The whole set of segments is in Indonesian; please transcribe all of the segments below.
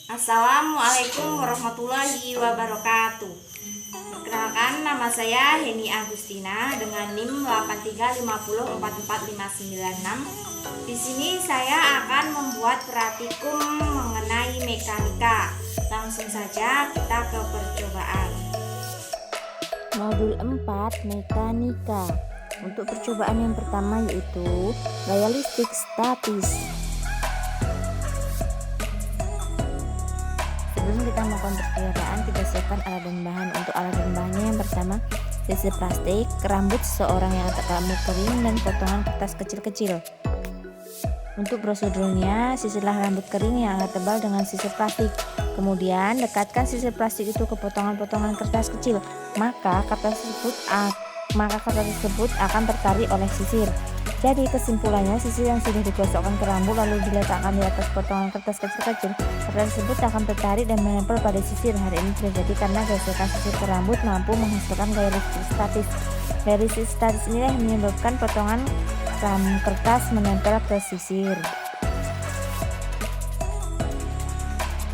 Assalamualaikum warahmatullahi wabarakatuh. Perkenalkan, nama saya Heni Agustina dengan NIM 83504459. Di sini saya akan membuat praktikum mengenai mekanika. Langsung saja kita ke percobaan. Modul 4 Mekanika. Untuk percobaan yang pertama yaitu gaya listrik statis. Sebelum kita melakukan percobaan, kita siapkan alat dan bahan. Untuk alat dan bahannya yang pertama sisir plastik, rambut seseorang yang rambut kering, dan potongan kertas kecil-kecil. Untuk prosedurnya, sisirlah rambut kering yang agak tebal dengan sisir plastik. Kemudian dekatkan sisir plastik itu ke potongan-potongan kertas kecil. Maka kertas tersebut akan tertarik oleh sisir. Jadi kesimpulannya, sisir yang sudah digosokkan ke rambut lalu diletakkan di atas potongan kertas kecil-kecil, kertas tersebut akan tertarik dan menempel pada sisir. Hal ini terjadi karena gesekan sisir ke rambut mampu menghasilkan gaya listrik statis. Gaya listrik statis inilah yang menyebabkan potongan kertas menempel ke sisir.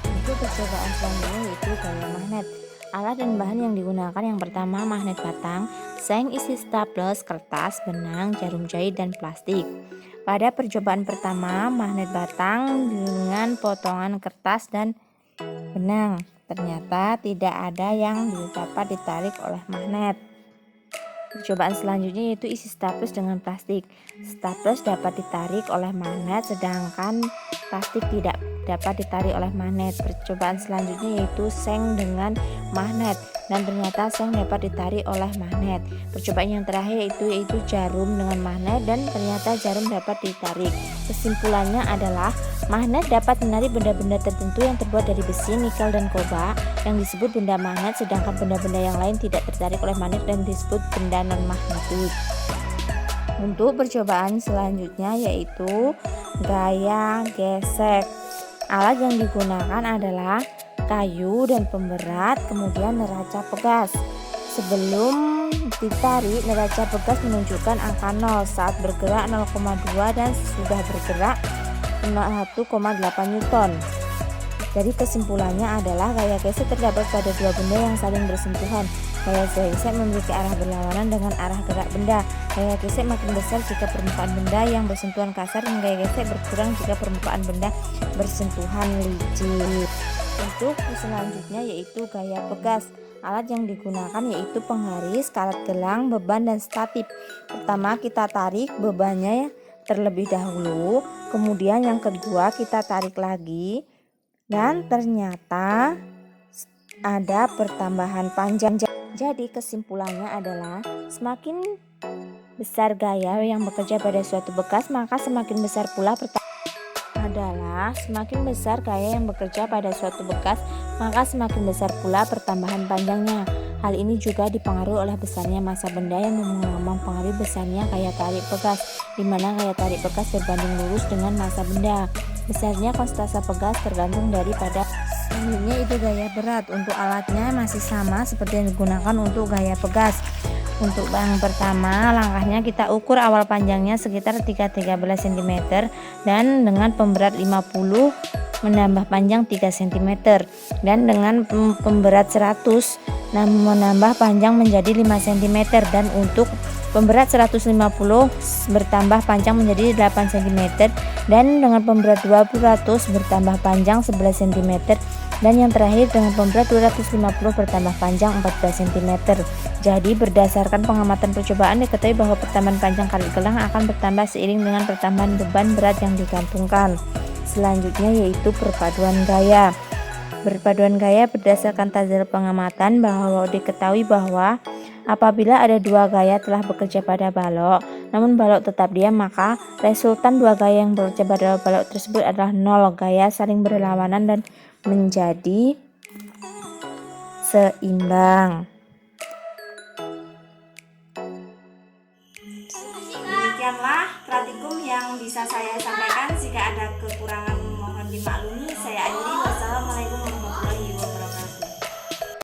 Untuk percobaan selanjutnya yaitu gaya magnet. Alat dan bahan yang digunakan yang pertama magnet batang, seng isi staples, kertas, benang, jarum jahit, dan plastik. Pada percobaan pertama, magnet batang dengan potongan kertas dan benang, ternyata tidak ada yang dapat ditarik oleh magnet. Percobaan selanjutnya yaitu isi staples dengan plastik. Staples dapat ditarik oleh magnet, sedangkan plastik tidak dapat ditarik oleh magnet. Percobaan selanjutnya yaitu seng dengan magnet, dan ternyata seng dapat ditarik oleh magnet. Percobaan yang terakhir yaitu jarum dengan magnet, dan ternyata jarum dapat ditarik. Kesimpulannya adalah magnet dapat menarik benda-benda tertentu yang terbuat dari besi, nikel, dan kobalt yang disebut benda magnet, sedangkan benda-benda yang lain tidak tertarik oleh magnet dan disebut benda non-magnetik. Untuk percobaan selanjutnya yaitu gaya gesek. Alat yang digunakan adalah kayu dan pemberat, kemudian neraca pegas. Sebelum ditarik, neraca pegas menunjukkan angka 0 saat bergerak 0,2 dan sudah bergerak 1,8 Newton. Jadi kesimpulannya adalah gaya gesek terdapat pada dua benda yang saling bersentuhan. Gaya gesek memiliki arah berlawanan dengan arah gerak benda. Gaya gesek makin besar jika permukaan benda yang bersentuhan kasar, dan gaya gesek berkurang jika permukaan benda bersentuhan licin. Untuk selanjutnya yaitu gaya pegas. Alat yang digunakan yaitu penggaris, karet gelang, beban, dan statip. Pertama kita tarik bebannya terlebih dahulu, kemudian yang kedua kita tarik lagi, dan ternyata ada pertambahan panjang. Jadi kesimpulannya adalah semakin besar gaya yang bekerja pada suatu bekas, maka semakin besar pula pertambahan panjangnya. Hal ini juga dipengaruhi oleh besarnya massa benda yang mempengaruhi besarnya gaya tarik pegas, di mana gaya tarik pegas berbanding lurus dengan massa benda. Besarnya konstanta pegas tergantung daripada. Selanjutnya itu gaya berat. Untuk alatnya masih sama seperti yang digunakan untuk gaya pegas. Untuk yang pertama, langkahnya kita ukur awal panjangnya sekitar 13 cm dan dengan pemberat 50 menambah panjang 3 cm, dan dengan pemberat 100 menambah panjang menjadi 5 cm, dan untuk pemberat 150 bertambah panjang menjadi 8 cm, dan dengan pemberat 200 bertambah panjang 11 cm, dan yang terakhir dengan pemberat 250 bertambah panjang 14 cm. Jadi berdasarkan pengamatan percobaan diketahui bahwa pertambahan panjang karet gelang akan bertambah seiring dengan pertambahan beban berat yang digantungkan. Selanjutnya yaitu perpaduan gaya. Perpaduan gaya berdasarkan hasil pengamatan bahwa diketahui bahwa apabila ada dua gaya telah bekerja pada balok, namun balok tetap diam, maka resultan dua gaya yang bekerja pada balok tersebut adalah 0. Gaya saling berlawanan dan menjadi seimbang. Demikianlah praktikum yang bisa saya sampaikan. Jika ada kekurangan mohon dimaklumi. Saya akhiri.